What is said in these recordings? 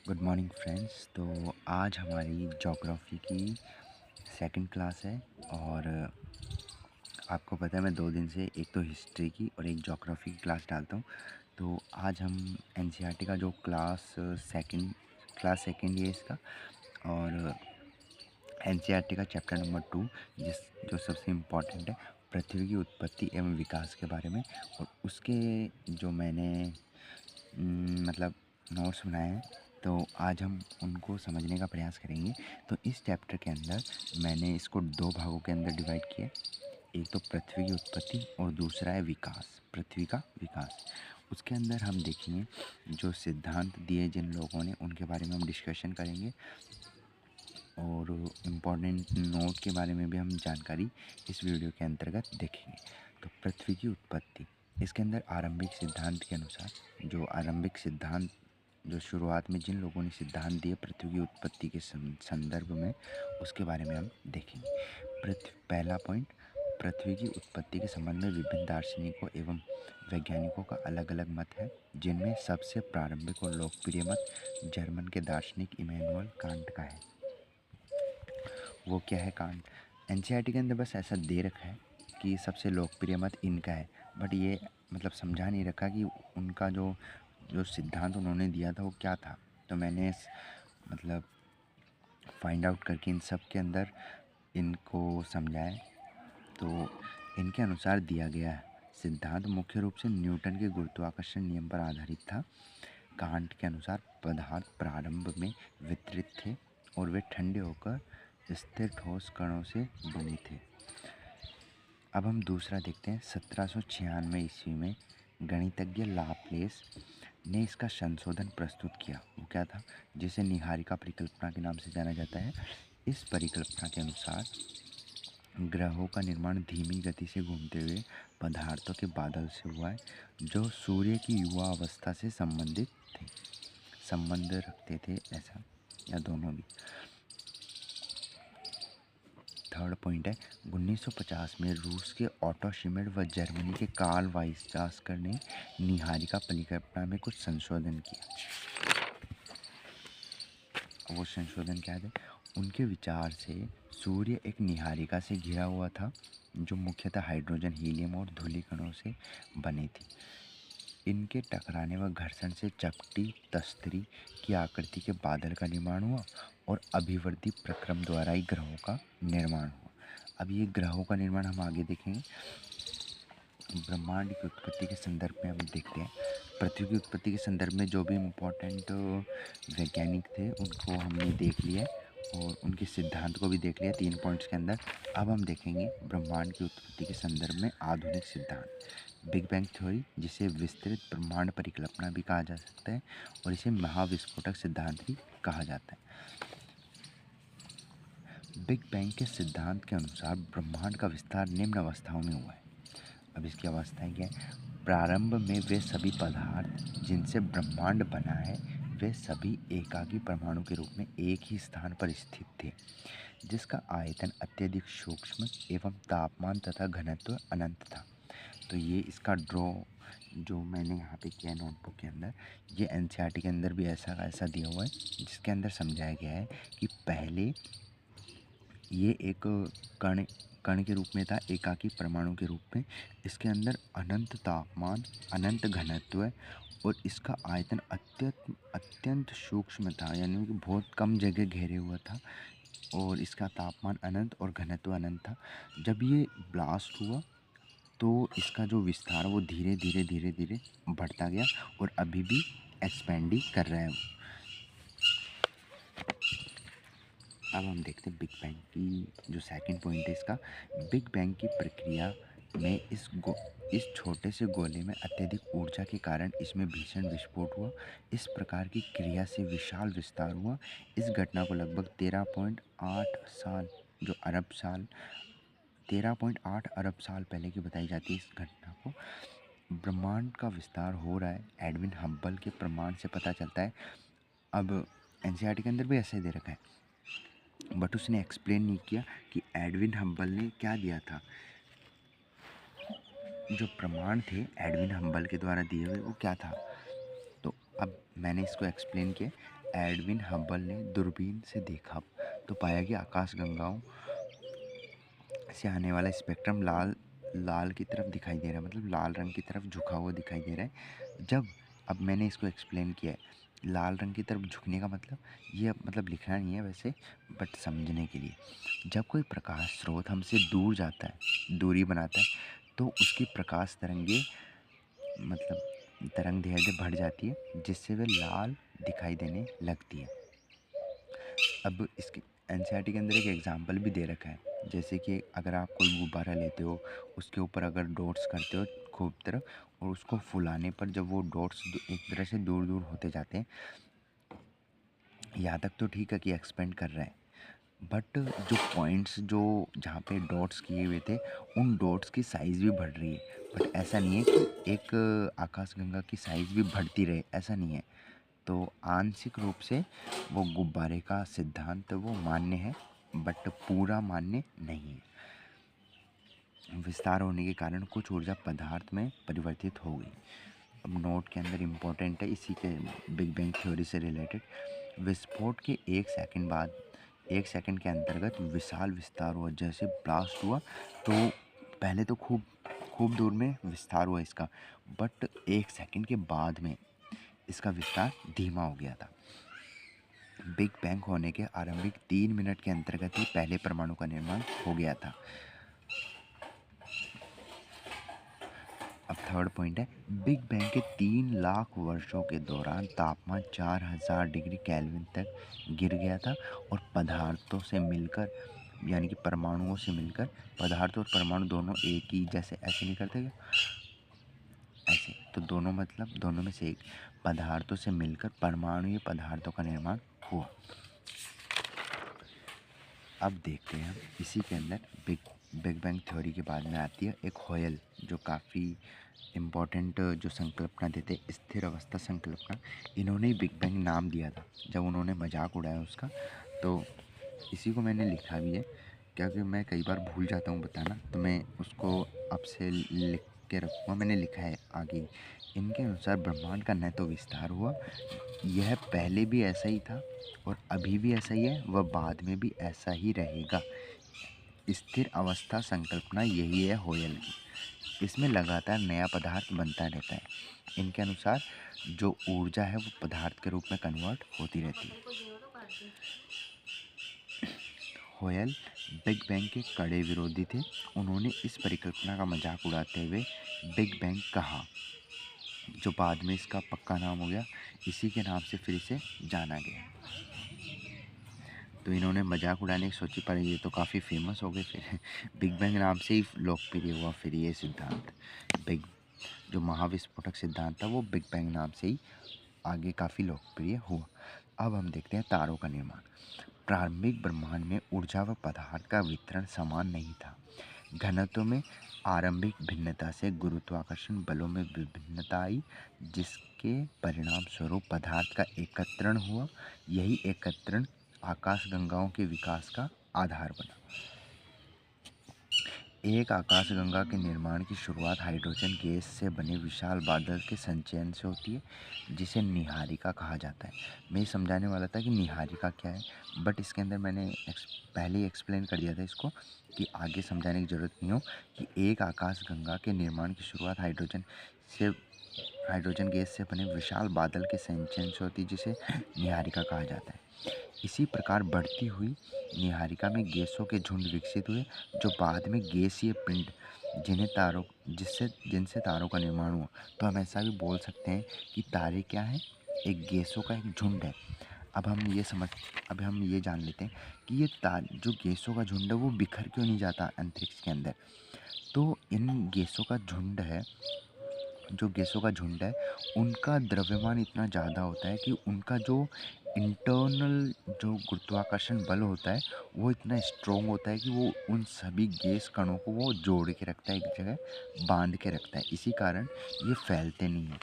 Good morning friends. तो आज हमारी ज्योग्राफी की सेकंड क्लास है और आपको पता है मैं 2 दिन से एक तो हिस्ट्री की और एक ज्योग्राफी की क्लास डालता हूँ। तो आज हम एनसीईआरटी का जो क्लास सेकंड ये इसका और एनसीईआरटी का चैप्टर नंबर 2 जो सबसे इम्पोर्टेंट है, पृथ्वी की उत्पत्ति एवं विकास के बारे में। और उसके जो मैंने मतलब नोट्स बनाए हैं, तो आज हम उनको समझने का प्रयास करेंगे। तो इस चैप्टर के अंदर मैंने इसको 2 भागों के अंदर डिवाइड किया। एक तो पृथ्वी की उत्पत्ति और दूसरा है विकास, पृथ्वी का विकास। उसके अंदर हम देखेंगे जो सिद्धांत दिए जिन लोगों ने, उनके बारे में हम डिस्कशन करेंगे और इम्पोर्टेंट नोट के बारे में भी हम जानकारी इस वीडियो के अंतर्गत देखेंगे। तो पृथ्वी की उत्पत्ति, इसके अंदर आरंभिक सिद्धांत के अनुसार जो आरंभिक सिद्धांत जो शुरुआत में जिन लोगों ने सिद्धांत दिए पृथ्वी की उत्पत्ति के संदर्भ में, उसके बारे में हम देखेंगे। पहला पॉइंट, पृथ्वी की उत्पत्ति के संबंध में विभिन्न दार्शनिकों एवं वैज्ञानिकों का अलग अलग मत है, जिनमें सबसे प्रारंभिक और लोकप्रिय मत जर्मन के दार्शनिक इमैनुअल कांट का है। वो क्या है कांट? एनसीईआरटी के अंदर बस ऐसा दे रखा है कि सबसे लोकप्रिय मत इनका है, बट ये मतलब समझा नहीं रखा कि उनका जो जो सिद्धांत उन्होंने दिया था वो क्या था। तो मैंने मतलब फाइंड आउट करके इन सब के अंदर इनको समझाया। तो इनके अनुसार दिया गया सिद्धांत मुख्य रूप से न्यूटन के गुरुत्वाकर्षण नियम पर आधारित था। कांट के अनुसार पदार्थ प्रारंभ में वितरित थे और वे ठंडे होकर स्थिर ठोस कणों से बने थे। अब हम दूसरा देखते हैं। 1796 ईस्वी में गणितज्ञ लाप्लेस ने इसका संशोधन प्रस्तुत किया। वो क्या था? जिसे निहारिका परिकल्पना के नाम से जाना जाता है। इस परिकल्पना के अनुसार ग्रहों का निर्माण धीमी गति से घूमते हुए पदार्थों के बादल से हुआ है, जो सूर्य की युवा अवस्था से संबंध रखते थे, ऐसा या दोनों भी। थर्ड पॉइंट है, 1950 में रूस के ऑटो शिमिट व जर्मनी के कार्ल वाइसजास्कर ने निहारिका परिकल्पना में कुछ संशोधन किया। वो संशोधन क्या थे? उनके विचार से सूर्य एक निहारिका से घिरा हुआ था, जो मुख्यतः हाइड्रोजन, हीलियम और धूलिकणों से बनी थी। इनके टकराने व घर्षण से चपटी तस्तरी की आकृति के बादल का निर्माण हुआ और अभिवर्ती प्रक्रम द्वारा ही ग्रहों का निर्माण हुआ। अब ये ग्रहों का निर्माण हम आगे देखेंगे। ब्रह्मांड की उत्पत्ति के संदर्भ में हम देखते हैं। पृथ्वी की उत्पत्ति के संदर्भ में जो भी इम्पोर्टेंट वैज्ञानिक थे उनको हमने देख लिया और उनके सिद्धांत को भी देख लिया 3 पॉइंट्स के अंदर। अब हम देखेंगे ब्रह्मांड की उत्पत्ति के संदर्भ में आधुनिक सिद्धांत, बिग बैंग थ्योरी, जिसे विस्तृत ब्रह्मांड परिकल्पना भी कहा जा सकता है और इसे महाविस्फोटक सिद्धांत भी कहा जाता है। बिग बैंग के सिद्धांत के अनुसार ब्रह्मांड का विस्तार निम्न अवस्थाओं में हुआ है। अब इसकी अवस्थाएं क्या है? प्रारंभ में वे सभी पदार्थ जिनसे ब्रह्मांड बना है, वे सभी एकाकी परमाणु के रूप में एक ही स्थान पर स्थित थे, जिसका आयतन अत्यधिक सूक्ष्म एवं तापमान तथा घनत्व अनंत था। तो ये इसका ड्रॉ जो मैंने यहाँ पे किया नोटबुक के अंदर, ये एनसीईआरटी के अंदर भी ऐसा दिया हुआ है, जिसके अंदर समझाया गया है कि पहले ये एक कण के रूप में था, एकाकी परमाणु के रूप में। इसके अंदर अनंत तापमान, अनंत घनत्व और इसका आयतन अत्यंत सूक्ष्म था, यानी कि बहुत कम जगह घेरे हुआ था और इसका तापमान अनंत और घनत्व अनंत था। जब ये ब्लास्ट हुआ तो इसका जो विस्तार वो धीरे धीरे बढ़ता गया और अभी भी एक्सपेंड ही कर रहा है। अब हम देखते हैं बिग बैंग की जो सेकंड पॉइंट है इसका। बिग बैंग की प्रक्रिया में इस छोटे से गोले में अत्यधिक ऊर्जा के कारण इसमें भीषण विस्फोट हुआ। इस प्रकार की क्रिया से विशाल विस्तार हुआ। इस घटना को लगभग 13.8 अरब साल पहले की बताई जाती है। इस घटना को ब्रह्मांड का विस्तार हो रहा है एडविन हब्बल के प्रमाण से पता चलता है। अब एनसीईआरटी के अंदर भी ऐसे ही दे रखा है, बट उसने एक्सप्लेन नहीं किया कि एडविन हब्बल ने क्या दिया था। जो प्रमाण थे एडविन हब्बल के द्वारा दिए हुए वो क्या था। तो अब मैंने इसको एक्सप्लेन किया। एडविन हबल ने दूरबीन से देखा तो पाया कि आकाशगंगाओं से आने वाला स्पेक्ट्रम लाल लाल की तरफ दिखाई दे रहा है, मतलब लाल रंग की तरफ झुका हुआ दिखाई दे रहा है। अब मैंने इसको एक्सप्लेन किया है, लाल रंग की तरफ झुकने का मतलब ये मतलब लिखना नहीं है वैसे, बट समझने के लिए, जब कोई प्रकाश स्रोत हमसे दूर जाता है, दूरी बनाता है, तो उसकी प्रकाश तरंगे मतलब तरंग धीरे धीरे बढ़ जाती है, जिससे वे लाल दिखाई देने लगती है। अब इसके एनसीईआरटी के अंदर एक एग्जाम्पल भी दे रखा है, जैसे कि अगर आप कोई गुब्बारा लेते हो, उसके ऊपर अगर डॉट्स करते हो खूब तरफ, और उसको फुलाने पर जब वो डॉट्स एक तरह से दूर दूर होते जाते हैं, यहाँ तक तो ठीक है कि एक्सपेंड कर रहा है, बट जो पॉइंट्स जो जहाँ पे डॉट्स किए हुए थे, उन डॉट्स की साइज़ भी बढ़ रही है। बट ऐसा नहीं है कि एक आकाशगंगा की साइज़ भी बढ़ती रहे, ऐसा नहीं है। तो आंशिक रूप से वो गुब्बारे का सिद्धांत वो मान्य है, बट पूरा मान्य नहीं है। विस्तार होने के कारण कुछ ऊर्जा पदार्थ में परिवर्तित हो गई। अब नोट के अंदर इम्पोर्टेंट है इसी के बिग बैंग थ्योरी से रिलेटेड, विस्फोट के 1 सेकंड बाद 1 सेकंड के अंतर्गत विशाल विस्तार हुआ। जैसे ब्लास्ट हुआ तो पहले तो खूब खूब दूर में विस्तार हुआ इसका, बट 1 सेकंड के बाद में इसका विस्तार धीमा हो गया था। बिग बैंग होने के आरंभिक 3 मिनट के अंतर्गत ही पहले परमाणु का निर्माण हो गया था। अब थर्ड पॉइंट है, बिग बैंग के 3 लाख वर्षों के दौरान तापमान 4000 डिग्री केल्विन तक गिर गया था, और पदार्थों से मिलकर, यानी कि परमाणुओं से मिलकर, पदार्थ और परमाणु दोनों एक ही जैसे ऐसे नहीं करते क्या, ऐसे, तो दोनों मतलब दोनों में से एक, पदार्थों से मिलकर परमाणुीय पदार्थों का निर्माण हुआ। अब देखते हैं हम इसी के अंदर बिग बैंग थ्योरी के बाद में आती है एक होयल, जो काफ़ी इम्पोर्टेंट जो संकल्पना देते, स्थिर अवस्था संकल्पना। इन्होंने ही बिग बैंग नाम दिया था जब उन्होंने मजाक उड़ाया उसका, तो इसी को मैंने लिखा भी है, क्योंकि मैं कई बार भूल जाता हूँ बताना, तो मैं उसको अब से लिख के रखूँगा। मैंने लिखा है आगे, इनके अनुसार ब्रह्मांड का न तो विस्तार हुआ, यह पहले भी ऐसा ही था और अभी भी ऐसा ही है, वह बाद में भी ऐसा ही रहेगा। स्थिर अवस्था संकल्पना यही है होयल की। इसमें लगातार नया पदार्थ बनता रहता है। इनके अनुसार जो ऊर्जा है वो पदार्थ के रूप में कन्वर्ट होती रहती है। होयल बिग बैंग के कड़े विरोधी थे। उन्होंने इस परिकल्पना का मजाक उड़ाते हुए बिग बैंग कहा, जो बाद में इसका पक्का नाम हो गया। इसी के नाम से फिर इसे जाना गया। तो इन्होंने मजाक उड़ाने की सोची, पर ये तो काफ़ी फेमस हो गए फिर बिग बैंग नाम से ही लोकप्रिय हुआ फिर ये सिद्धांत। बिग जो महाविस्फोटक सिद्धांत था वो बिग बैंग नाम से ही आगे काफ़ी लोकप्रिय हुआ। अब हम देखते हैं तारों का निर्माण। प्रारंभिक ब्रह्मांड में ऊर्जा व पदार्थ का वितरण समान नहीं था। घनत्व में आरंभिक भिन्नता से गुरुत्वाकर्षण बलों में विभिन्नता आई, जिसके परिणाम स्वरूप पदार्थ का एकत्रण हुआ। यही एकत्रण आकाशगंगाओं के विकास का आधार बना। एक आकाशगंगा के निर्माण की शुरुआत हाइड्रोजन गैस से बने विशाल बादल के संचयन से होती है, जिसे निहारिका कहा जाता है। मैं ये समझाने वाला था कि निहारिका क्या है, बट इसके अंदर मैंने पहले ही एक्सप्लेन कर दिया था इसको, कि आगे समझाने की ज़रूरत नहीं हो, कि एक आकाशगंगा के निर्माण की शुरुआत हाइड्रोजन गैस से बने विशाल बादल के संचयन से होती है, जिसे निहारिका कहा जाता है। इसी प्रकार बढ़ती हुई निहारिका में गैसों के झुंड विकसित हुए, जो बाद में गैसीय पिंड जिनसे तारों का निर्माण हुआ। तो हम ऐसा भी बोल सकते हैं कि तारे क्या हैं, एक गैसों का एक झुंड है। अब हम ये जान लेते हैं कि ये जो गैसों का झुंड है वो बिखर क्यों नहीं जाता अंतरिक्ष के अंदर। तो इन गैसों का झुंड है, जो गैसों का झुंड है, उनका द्रव्यमान इतना ज़्यादा होता है कि उनका जो इंटरनल जो गुरुत्वाकर्षण बल होता है वो इतना स्ट्रॉन्ग होता है कि वो उन सभी गैस कणों को वो जोड़ के रखता है, एक जगह बांध के रखता है। इसी कारण ये फैलते नहीं हैं।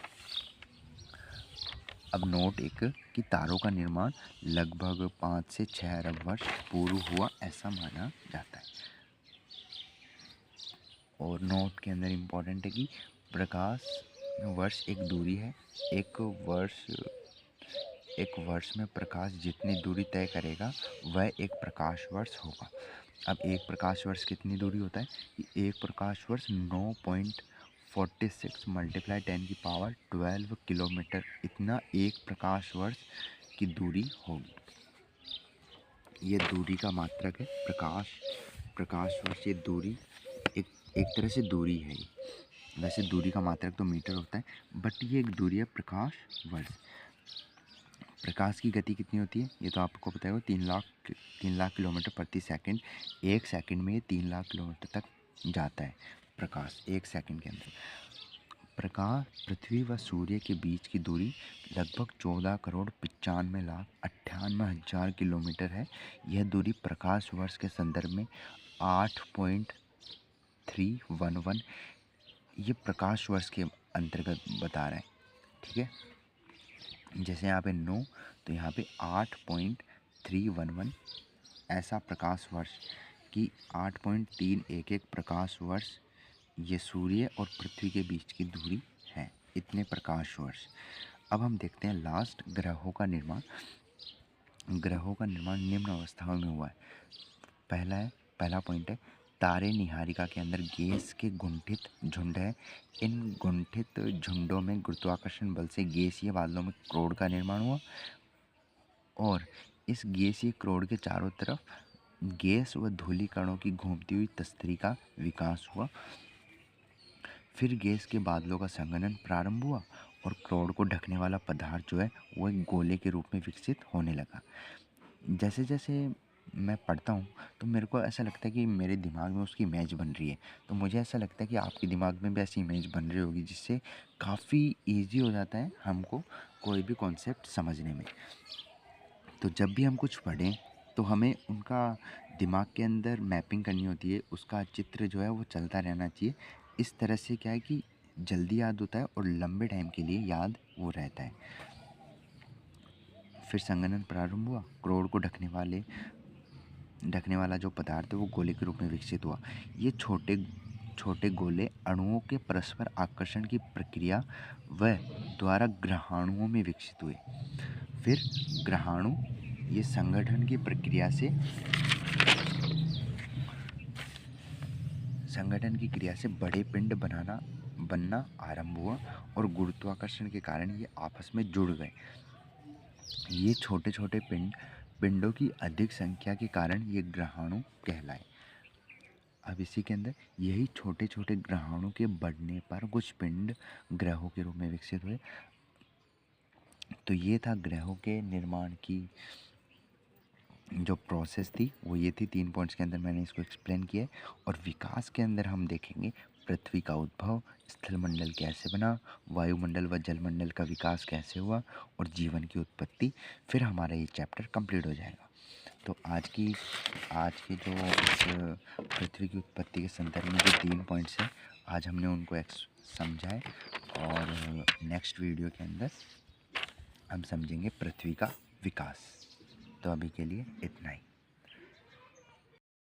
अब नोट एक, कि तारों का निर्माण लगभग 5 से 6 अरब वर्ष पूर्व हुआ, ऐसा माना जाता है। और नोट के अंदर इम्पोर्टेंट है कि प्रकाश वर्ष एक दूरी है, एक वर्ष एक वर्ष में प्रकाश जितनी दूरी तय करेगा वह एक प्रकाश वर्ष होगा। अब एक प्रकाश वर्ष कितनी दूरी होता है कि एक प्रकाश वर्ष 9.46 मल्टीप्लाई 10⁻12 किलोमीटर, इतना एक प्रकाश वर्ष की दूरी होगी। ये दूरी का मात्रक है प्रकाश वर्ष। ये दूरी एक तरह से दूरी है। वैसे दूरी का मात्रक तो मीटर होता है, बट ये एक दूरी है प्रकाश वर्ष। प्रकाश की गति कितनी होती है ये तो आपको पता है, 3 लाख किलोमीटर प्रति सेकंड। एक सेकंड में ये 3 लाख किलोमीटर तक जाता है प्रकाश, एक सेकंड के अंदर। प्रकाश पृथ्वी व सूर्य के बीच की दूरी लगभग 14,95,98,000 किलोमीटर है। यह दूरी प्रकाश वर्ष के संदर्भ में 8.311 ये प्रकाश वर्ष के अंतर्गत बता रहा है। ठीक है, जैसे यहाँ पे 9 तो यहाँ पे 8.311 ऐसा प्रकाश वर्ष की 8.311 प्रकाश वर्ष ये सूर्य और पृथ्वी के बीच की दूरी है, इतने प्रकाश वर्ष। अब हम देखते हैं लास्ट, ग्रहों का निर्माण। ग्रहों का निर्माण निम्न अवस्थाओं में हुआ है। पहला पॉइंट है, तारे निहारिका के अंदर गैस के गुंठित झुंड है। इन गुंठित झुंडों में गुरुत्वाकर्षण बल से गैसीय बादलों में क्रोड का निर्माण हुआ और इस गैसीय क्रोड के चारों तरफ गैस व धूलिकणों की घूमती हुई तस्तरी का विकास हुआ। फिर गैस के बादलों का संघनन प्रारंभ हुआ और क्रोड को ढकने वाला पदार्थ जो है वो एक गोले के रूप में विकसित होने लगा। जैसे जैसे मैं पढ़ता हूँ तो मेरे को ऐसा लगता है कि मेरे दिमाग में उसकी इमेज बन रही है। तो मुझे ऐसा लगता है कि आपके दिमाग में भी ऐसी इमेज बन रही होगी, जिससे काफ़ी ईजी हो जाता है हमको कोई भी कॉन्सेप्ट समझने में। तो जब भी हम कुछ पढ़ें तो हमें उनका दिमाग के अंदर मैपिंग करनी होती है, उसका चित्र जो है वो चलता रहना चाहिए। इस तरह से क्या है कि जल्दी याद होता है और लंबे टाइम के लिए याद वो रहता है। फिर संघनन प्रारंभ हुआ, क्रोड को ढकने वाला जो पदार्थ है वो गोले के रूप में विकसित हुआ। ये छोटे छोटे गोले अणुओं के परस्पर आकर्षण की प्रक्रिया व द्वारा ग्रहाणुओं में विकसित हुए। फिर ग्रहाणु ये संगठन की क्रिया से बड़े पिंड बनना आरंभ हुआ और गुरुत्वाकर्षण के कारण ये आपस में जुड़ गए। ये छोटे छोटे पिंडों की अधिक संख्या के कारण ये ग्रहाणु कहलाए। अब इसी के अंदर यही छोटे छोटे ग्रहाणु के बढ़ने पर कुछ पिंड ग्रहों के रूप में विकसित हुए। तो ये था ग्रहों के निर्माण की जो प्रोसेस थी, वो ये थी। 3 पॉइंट्स के अंदर मैंने इसको एक्सप्लेन किया है। और विकास के अंदर हम देखेंगे पृथ्वी का उद्भव, स्थलमंडल कैसे बना, वायुमंडल व जलमंडल का विकास कैसे हुआ और जीवन की उत्पत्ति। फिर हमारा ये चैप्टर कंप्लीट हो जाएगा। तो आज की जो इस पृथ्वी की उत्पत्ति के संदर्भ में जो 3 पॉइंट्स हैं, आज हमने उनको समझाए और नेक्स्ट वीडियो के अंदर हम समझेंगे पृथ्वी का विकास। तो अभी के लिए इतना ही।